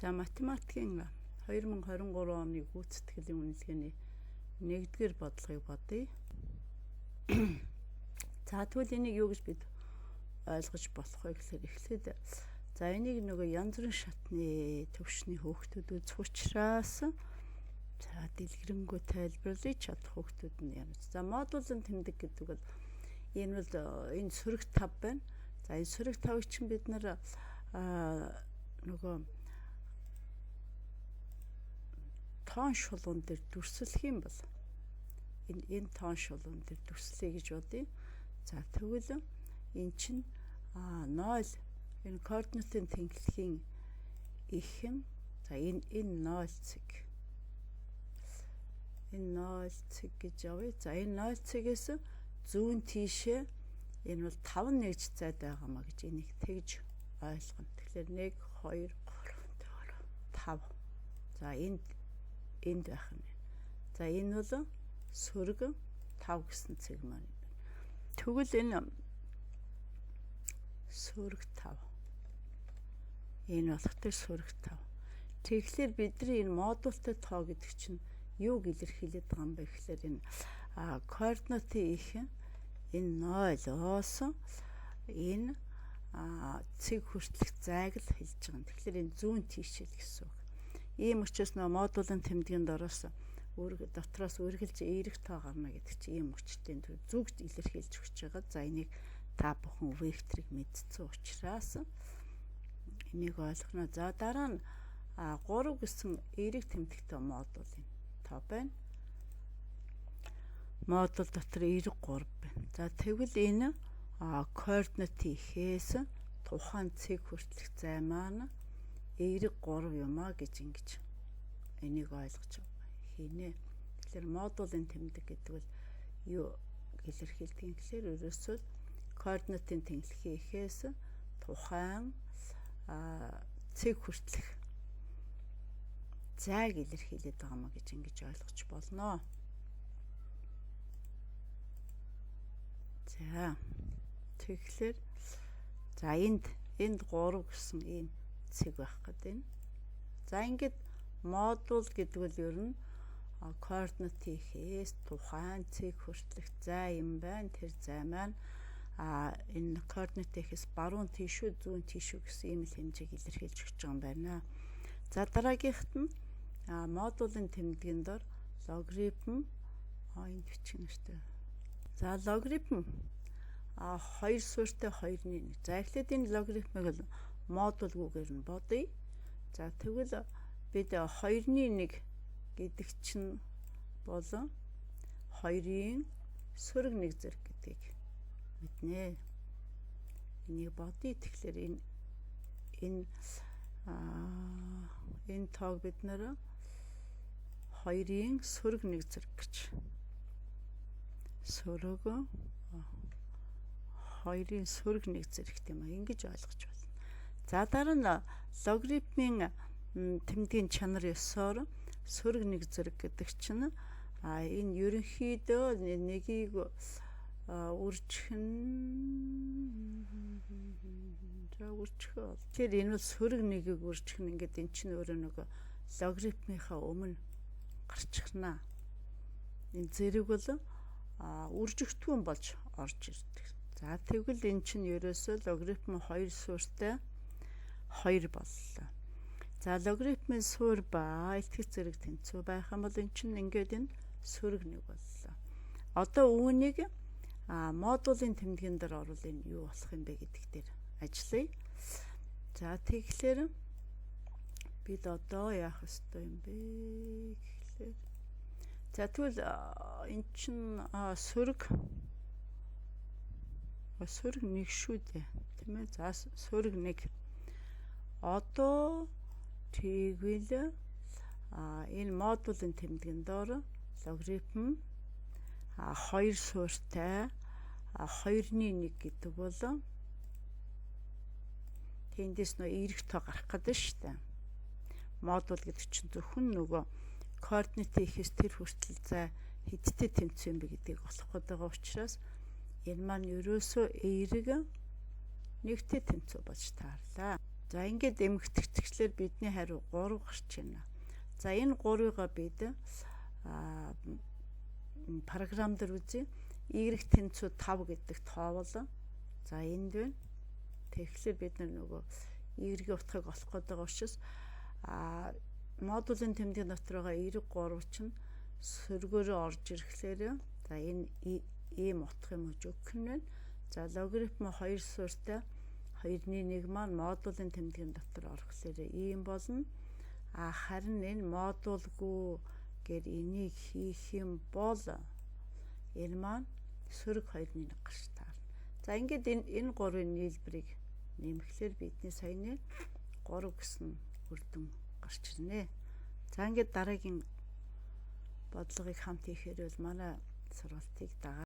За математикийн 2023 оны гүйцэтгэлийн үнэлгээний 1-р бодлогыг бодъё. За тэгвэл энийг юу гэж бид ойлгож болох вэ гэхээр эхлээд за энийг нөгөө янз бүрийн шатны төвшний хүүхдүүд үзэх учраас за дэлгэрэнгүй тайлбарлаж чадах хүүхдүүд нь ямар. За модулын тэмдэг гэдэг бол энэ бол энэ сөрөг тав байна. За энэ сөрөг тавыг чинь бид нар нөгөө тоон шулуун дээр дүрслэх юм бол энэ тоон шулуун дээр дүрслэе гэж бодъё. За тэгвэл эн чинь 0 энэ координатын тэнхлэхийн ихэн за энэ 0 цэг. Энэ 0 цэг гэж явъя. За энэ 0 цэгээс зүүн тийшээ энэ бол 5 нэгж зайд байгаа маа гэж энийг тэгж ойлгоно. Тэгэхээр 1 2 3 4 5. За энд байх нь. За энэ бол сөрөг 5 гэсэн цэг маань. Тэгвэл энэ сөрөг 5. Энэ болох тэр сөрөг 5. Тэгэхээр бидний энэ модультай тоо гэдэг чинь юуг илэрхийлээд байгаа юм бэ гэхээр энэ координатын ихэн энэ 0-оос энэ цэг хүртэлх зайг л хэлж байгаа юм. Тэгэхээр энэ зүүн тийшэл гэсэн үг. Ийм учраас нөө модулын тэмдгийн дотроос үргэлж эерэг тоо гарна гэдэг чинь ийм хүчтэй зүгт илэрхийлж өгч байгаа. За энийг та бүхэн векторыг мэдсэн учраас энийг ойлгоно. За дараа нь 3 гэсэн эерэг тэмдэгтэй модулын тоо байна. Модуль дотор эерэг 3 байна. За тэгвэл энэ координатын ихээс тухайн цэг хүртэлх зай маань эерэг 3 юм а гэж ингэж энийг ойлгож хийнэ. Тэгэхээр модулын тэмдэг гэдэг бол юу илэрхийлдэг гэхээр ерөөсөө координатын тэнхлэхийн ихээс тухайн цэг хүртэлх зайг илэрхийлээд байгаа маа гэж ингэж ойлгож болно. За тэгэхээр за энд 3 гэсэн ийм цэг байх гэдэг энэ. За ингээд модуль гэдэг бол ер нь координатын ихээс тухайн цэг хүртэлх зай юм байна. Тэр зай маань энэ координатын ихээс баруун тийшүү зүүн тийшүү гэсэн ийм л хэмжээг илэрхийлж өгч байгаа юм байна. За дараагийнх нь модулын тэмдгийн дор логарифм энд бичих нэртэй. За логарифм 2 суурьтай 2-ны 1. За эхлээд энэ логарифмыг модульгүйгээр нь бодъё. За тэгвэл бид 2-ны 1 гэдэг чинь бол 2-ын сөрөг 1 зэрэг гэдгийг мэднэ. Энийг бодъё. Тэгэхээр энэ тоог бид нэр 2-ын сөрөг 1 зэрэг гэж сөрөг 2-ын сөрөг 1 зэрэг тийм аа ингэж ойлгож байна. За дараа нь логарифмын тэмдгийн чанар ёсоор сөрөг 1 зэрэг гэдэг чинь энэ ерөнхийдөө нэгийг үржих тэр энэ бол сөрөг 1-ийг үржих нь ингээд эн чинь өөрөө нөгөө логарифмынхаа өмнө гарчихна. Энэ зэрэг бол үржигдгүн болж орж ирдэг. За тэгвэл эн чинь ерөөсөө логарифм 2 суурьтай 2 боллоо. За логарифмын суур ба илтгэх зэрэг тэнцүү байх юм бол эн чинь ингээд энэ сөрөг 1 боллоо. Одоо үүнийг модулын тэмдгийн дээр орвол энэ юу болох юм бэ гэдэг дээр ажиллая. За тэгэхээр бид одоо яах ёстой юм бэ гэхлээр за тэгвэл эн чинь сөрөг 1 шүү дээ. Тийм ээ. За сөрөг 1. Одоо тэгвэл энэ модулын тэмдгийн доор логарифм 2 суурьтай 2-ны 1 гэдэг бол тэндээс нөө эерэг тоо гарах гэдэг шүү дээ. Модуль гэдэг чинь зөвхөн нөгөө координатын ихээс тэр хүртэл зай хэдтэй тэнцүү юм бэ гэдгийг олох гэдэг учраас энэ маань ерөөсөө эерэг 1-тэй тэнцүү болж таарлаа. За ингээд эмгэгтэйчлэр бидний хариу 3 гарч байна. За энэ 3-ыг бид програм дээр үзье. Y тэнцүү 5 гэдэг тоовол. За энд байна. Тэгэхээр бид нөгөө Y-ийн утгыг олох гэдэг учраас модулийн тэмдгийн дотор байгаа 93 чинь сөргөөрөө орж ирэхлээр за энэ ийм утга юм уу өгөх нь байна. За логарифм 2 суурьтай 2-1 маань модулийн тэмдгийн дотор орохлоор ийм болно. Харин энэ модулгүй гэд энийг хийх юм бол энэ маань сөрөг 2-1 гарч таарна. За ингээд энэ 3-ын нийлбэрийг нэмэхлээр бидний саяны 3 гэсэн үр дүн гарч ирнэ. За ингээд дараагийн бодлогыг хамт хийхээр бол манай сургалтыг дагаад